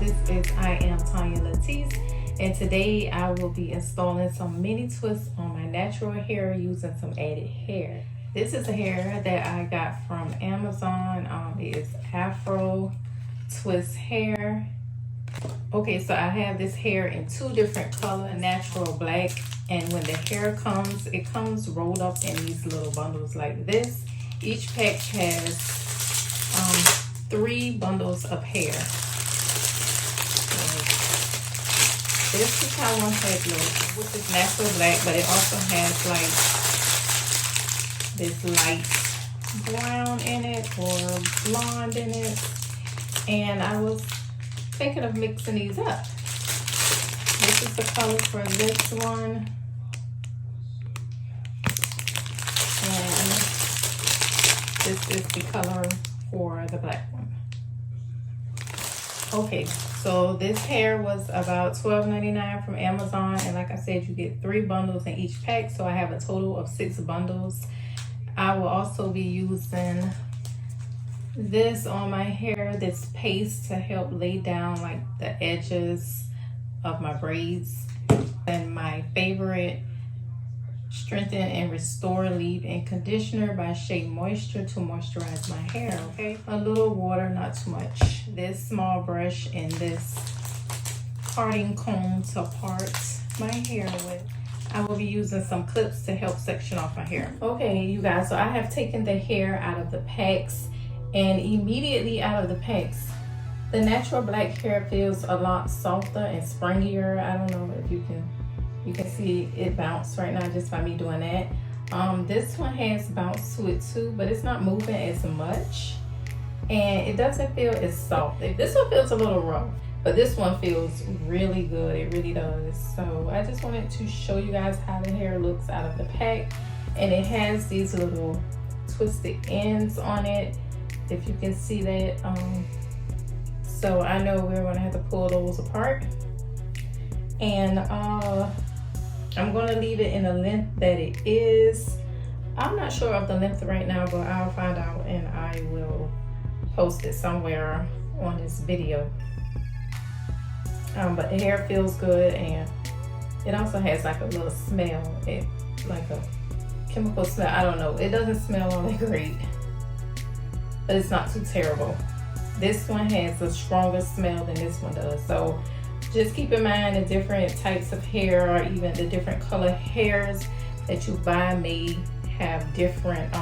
this is Iamtonyalatise, and today I will be installing some mini twists on my natural hair using some added hair. This is a hair that I got from Amazon. It is Afro twist hair. Okay, so I have this hair in two different colors, natural black, and when the hair comes, it comes rolled up in these little bundles like this. Each pack has 3 bundles of hair. So this is how one pack looks, which is natural black, but it also has like this light brown in it or blonde in it. And I was thinking of mixing these up. This is the color for this one. And this is the color for the black one. Okay, so this hair was about $12.99 from Amazon, and like I said, you get 3 bundles in each pack, so I have a total of 6 bundles. I will also be using this on my hair, this paste, to help lay down like the edges of my braids. And my favorite Strengthen and Restore Leave-In Conditioner by Shea Moisture to moisturize my hair. Okay, a little water, not too much. This small brush and this parting comb to part my hair with. I will be using some clips to help section off my hair. Okay, you guys, so I have taken the hair out of the packs, and immediately out of the packs, the natural black hair feels a lot softer and springier. I don't know if you can see it bounce right now just by me doing that. This one has bounce to it too, but it's not moving as much, and it doesn't feel as soft. This one feels a little rough, but this one feels really good. It really does. So I just wanted to show you guys how the hair looks out of the pack, and it has these little twisted ends on it, if you can see that. So I know we're gonna have to pull those apart, and I'm gonna leave it in the length that it is. I'm not sure of the length right now, but I'll find out and I will post it somewhere on this video. But the hair feels good, and it also has like a little smell, like a chemical smell. I don't know, it doesn't smell all that great, but it's not too terrible. This one has a stronger smell than this one does. So just keep in mind the different types of hair, or even the different color hairs that you buy may have different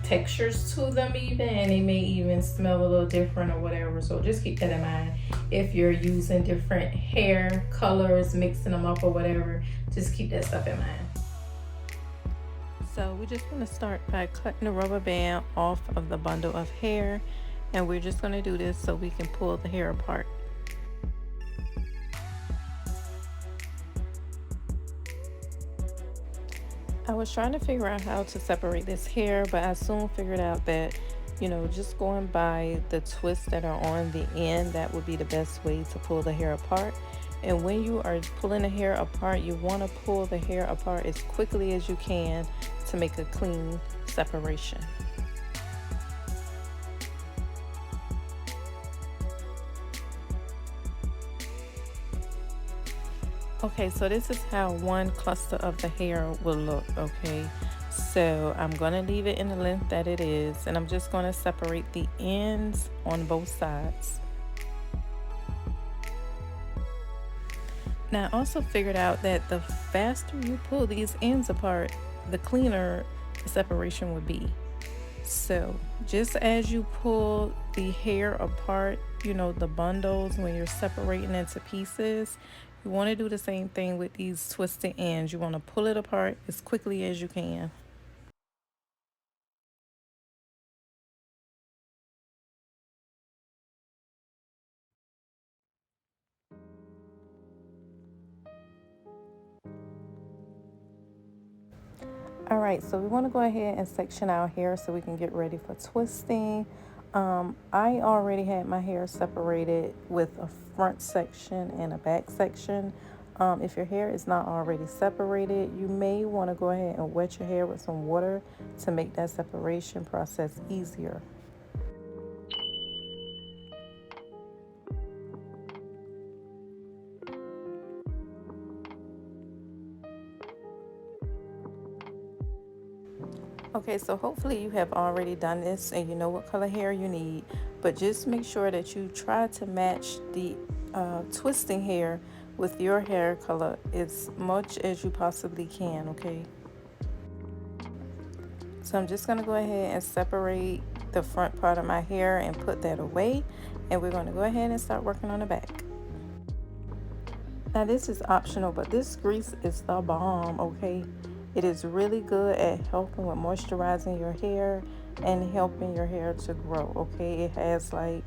textures to them even, and they may even smell a little different or whatever. So just keep that in mind. If you're using different hair colors, mixing them up or whatever, just keep that stuff in mind. So we're just going to start by cutting the rubber band off of the bundle of hair, and we're just going to do this so we can pull the hair apart. I was trying to figure out how to separate this hair, but I soon figured out that, you know, just going by the twists that are on the end, that would be the best way to pull the hair apart. And when you are pulling the hair apart, you want to pull the hair apart as quickly as you can to make a clean separation. Okay, so this is how one cluster of the hair will look. Okay, so I'm going to leave it in the length that it is, and I'm just going to separate the ends on both sides. Now I also figured out that the faster you pull these ends apart, the cleaner the separation would be. So just as you pull the hair apart, you know, the bundles, when you're separating into pieces, you want to do the same thing with these twisted ends. You want to pull it apart as quickly as you can. All right, so we want to go ahead and section our hair so we can get ready for twisting. I already had my hair separated with a front section and a back section. If your hair is not already separated, you may want to go ahead and wet your hair with some water to make that separation process easier. Okay, so hopefully you have already done this and you know what color hair you need, but just make sure that you try to match the twisting hair with your hair color as much as you possibly can, okay? So I'm just going to go ahead and separate the front part of my hair and put that away, and we're going to go ahead and start working on the back. Now this is optional, but this grease is the bomb, okay? It is really good at helping with moisturizing your hair and helping your hair to grow, okay? It has like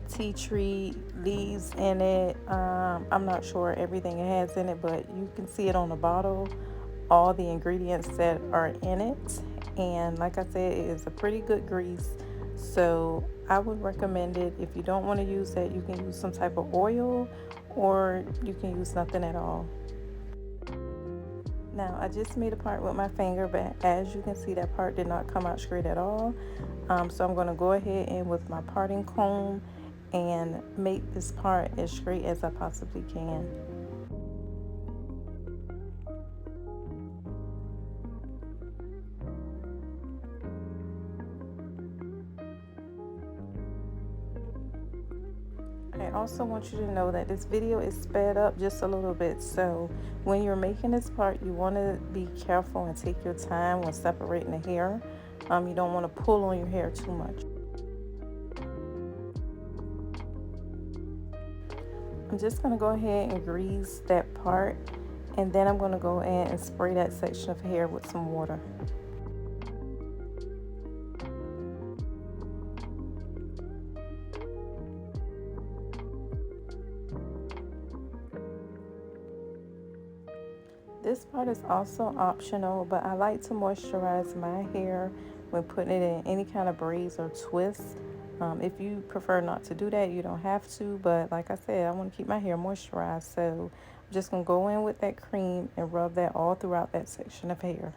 tea tree leaves in it. I'm not sure everything it has in it, but you can see it on the bottle, all the ingredients that are in it. And like I said, it is a pretty good grease, so I would recommend it. If you don't want to use that, you can use some type of oil, or you can use nothing at all. Now I just made a part with my finger, but as you can see, that part did not come out straight at all. So I'm going to go ahead and with my parting comb and make this part as straight as I possibly can. I also want you to know that this video is sped up just a little bit, so when you're making this part, you want to be careful and take your time when separating the hair. You don't want to pull on your hair too much. I'm just going to go ahead and grease that part, and then I'm going to go in and spray that section of hair with some water. This part is also optional, but I like to moisturize my hair when putting it in any kind of braids or twists. If you prefer not to do that, you don't have to, but like I said, I want to keep my hair moisturized, so I'm just going to go in with that cream and rub that all throughout that section of hair.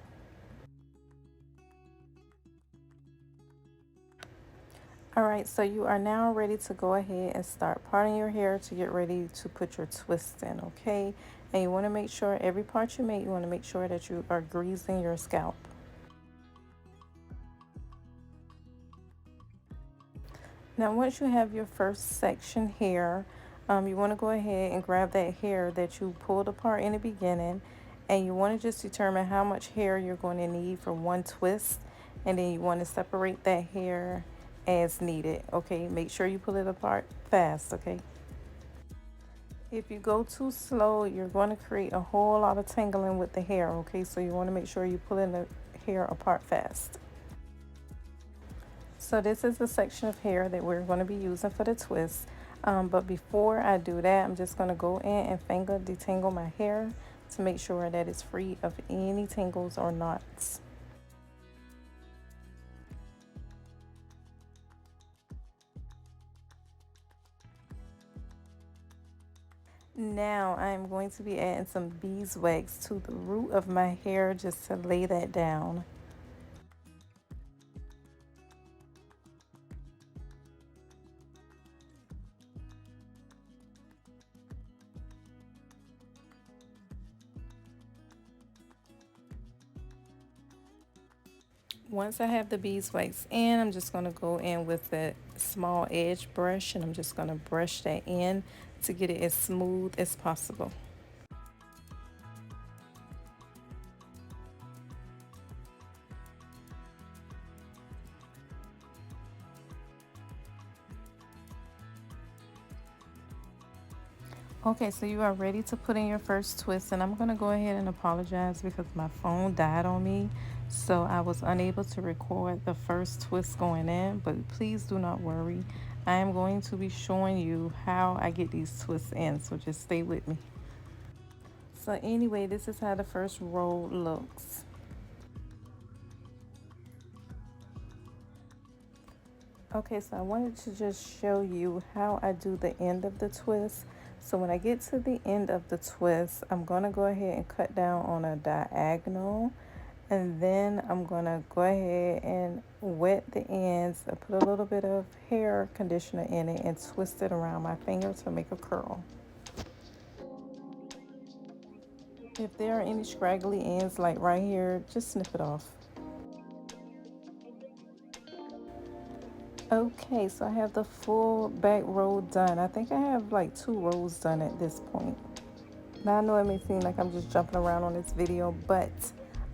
Alright, so you are now ready to go ahead and start parting your hair to get ready to put your twist in, okay? And you want to make sure every part you make, you want to make sure that you are greasing your scalp. Now once you have your first section here, you want to go ahead and grab that hair that you pulled apart in the beginning, and you want to just determine how much hair you're going to need for one twist, and then you want to separate that hair as needed, okay? Make sure you pull it apart fast, okay? If you go too slow, you're going to create a whole lot of tangling with the hair, okay? So you want to make sure you pull in the hair apart fast. So this is the section of hair that we're going to be using for the twist. But before I do that, I'm just going to go in and finger detangle my hair to make sure that it's free of any tangles or knots. Now I'm going to be adding some beeswax to the root of my hair just to lay that down. Once I have the beeswax in, I'm just going to go in with a small edge brush, and I'm just going to brush that in to get it as smooth as possible. Okay, so you are ready to put in your first twist, and I'm going to go ahead and apologize because my phone died on me, so I was unable to record the first twist going in, but please do not worry. I am going to be showing you how I get these twists in, so just stay with me. So anyway, this is how the first row looks. Okay, so I wanted to just show you how I do the end of the twist. So when I get to the end of the twist, I'm going to go ahead and cut down on a diagonal, and then I'm going to go ahead and wet the ends and put a little bit of hair conditioner in it and twist it around my finger to make a curl. If there are any scraggly ends like right here, just snip it off. Okay, so I have the full back row done. I think I have like 2 rows done at this point. Now I know it may seem like I'm just jumping around on this video, but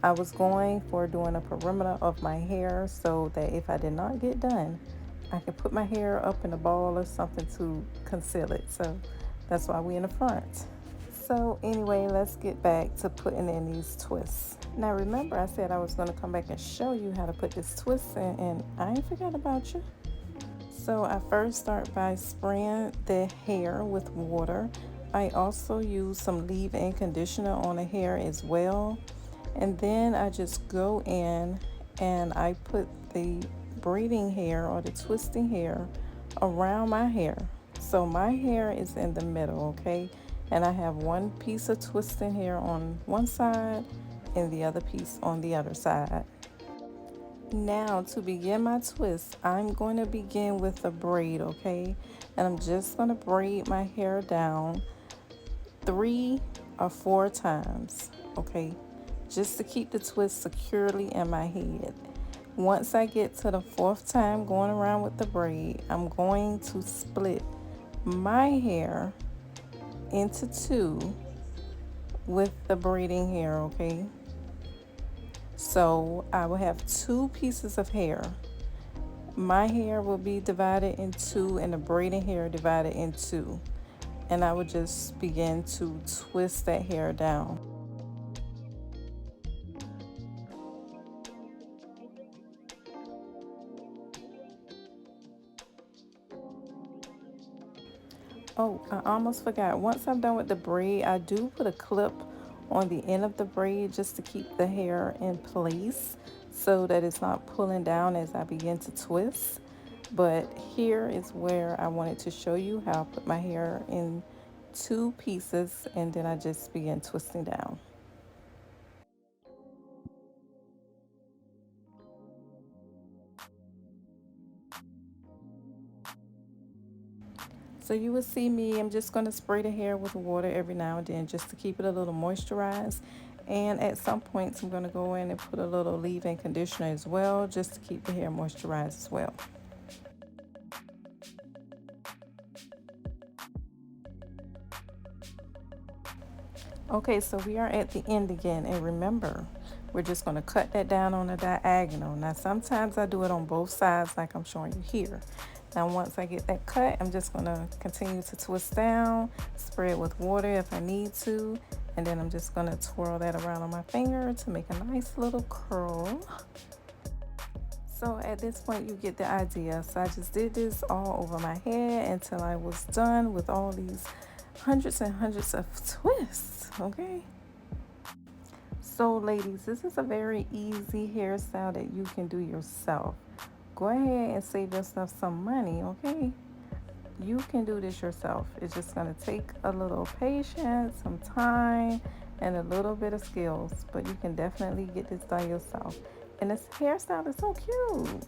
I was going for doing a perimeter of my hair so that if I did not get done, I could put my hair up in a ball or something to conceal it. So that's why we in the front. So anyway, let's get back to putting in these twists. Now remember I said I was going to come back and show you how to put this twist in, and I ain't forgot about you. So I first start by spraying the hair with water. I also use some leave-in conditioner on the hair as well. And then I just go in and I put the braiding hair or the twisting hair around my hair. So my hair is in the middle, okay? And I have one piece of twisting hair on one side and the other piece on the other side. Now to begin my twist, I'm going to begin with a braid, okay? And I'm just going to braid my hair down 3 or 4 times, okay? Just to keep the twist securely in my head. Once I get to the 4th time going around with the braid, I'm going to split my hair into 2 with the braiding hair, okay? So I will have 2 pieces of hair. My hair will be divided in 2 and the braiding hair divided in 2. And I would just begin to twist that hair down. Oh, I almost forgot. Once I'm done with the braid, I do put a clip on the end of the braid just to keep the hair in place so that it's not pulling down as I begin to twist. But here is where I wanted to show you how I put my hair in 2 pieces and then I just begin twisting down. So you will see me, I'm just going to spray the hair with water every now and then just to keep it a little moisturized. And at some points I'm going to go in and put a little leave-in conditioner as well just to keep the hair moisturized as well. Okay, so we are at the end again, and remember, we're just going to cut that down on the diagonal. Now sometimes I do it on both sides like I'm showing you here. Now once I get that cut, I'm just going to continue to twist down, spray it with water if I need to, and then I'm just going to twirl that around on my finger to make a nice little curl. So at this point you get the idea. So I just did this all over my head until I was done with all these hundreds and hundreds of twists, okay? So ladies, this is a very easy hairstyle that you can do yourself. Go ahead and save yourself some money, okay? You can do this yourself. It's just going to take a little patience, some time, and a little bit of skills, but you can definitely get this done yourself. And this hairstyle is so cute.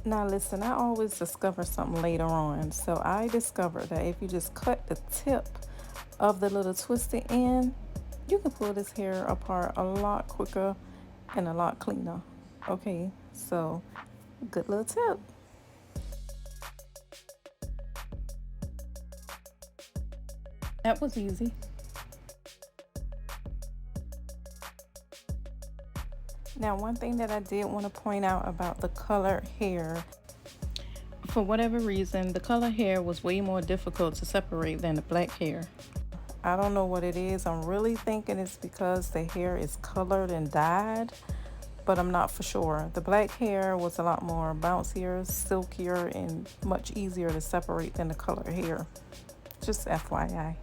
Now listen, I always discover something later on. So I discovered that if you just cut the tip of the little twisted end, you can pull this hair apart a lot quicker and a lot cleaner. Okay, so good little tip. That was easy. Now, one thing that I did want to point out about the colored hair, for whatever reason, the colored hair was way more difficult to separate than the black hair. I don't know what it is. I'm really thinking it's because the hair is colored and dyed, but I'm not for sure. The black hair was a lot more bouncier, silkier, and much easier to separate than the colored hair. Just FYI.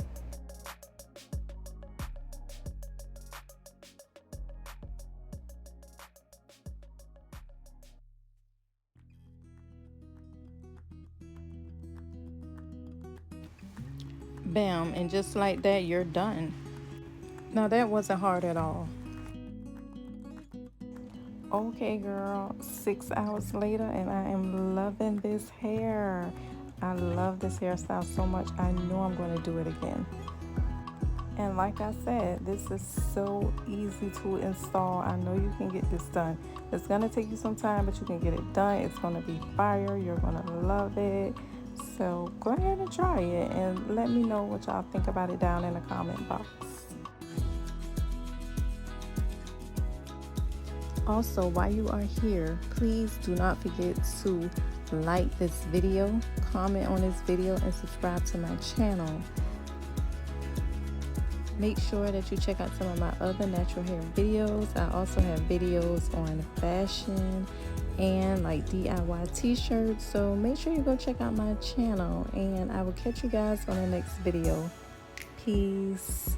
Bam, and just like that, you're done. Now that wasn't hard at all. Okay, girl, 6 hours later, and I am loving this hair. I love this hairstyle so much. I know I'm going to do it again. And like I said, this is so easy to install. I know you can get this done. It's going to take you some time, but you can get it done. It's going to be fire. You're going to love it. So go ahead and try it and let me know what y'all think about it down in the comment box. Also, while you are here, please do not forget to like this video, comment on this video, and subscribe to my channel. Make sure that you check out some of my other natural hair videos. I also have videos on fashion and like DIY t-shirts. So make sure you go check out my channel, and I will catch you guys on the next video. Peace.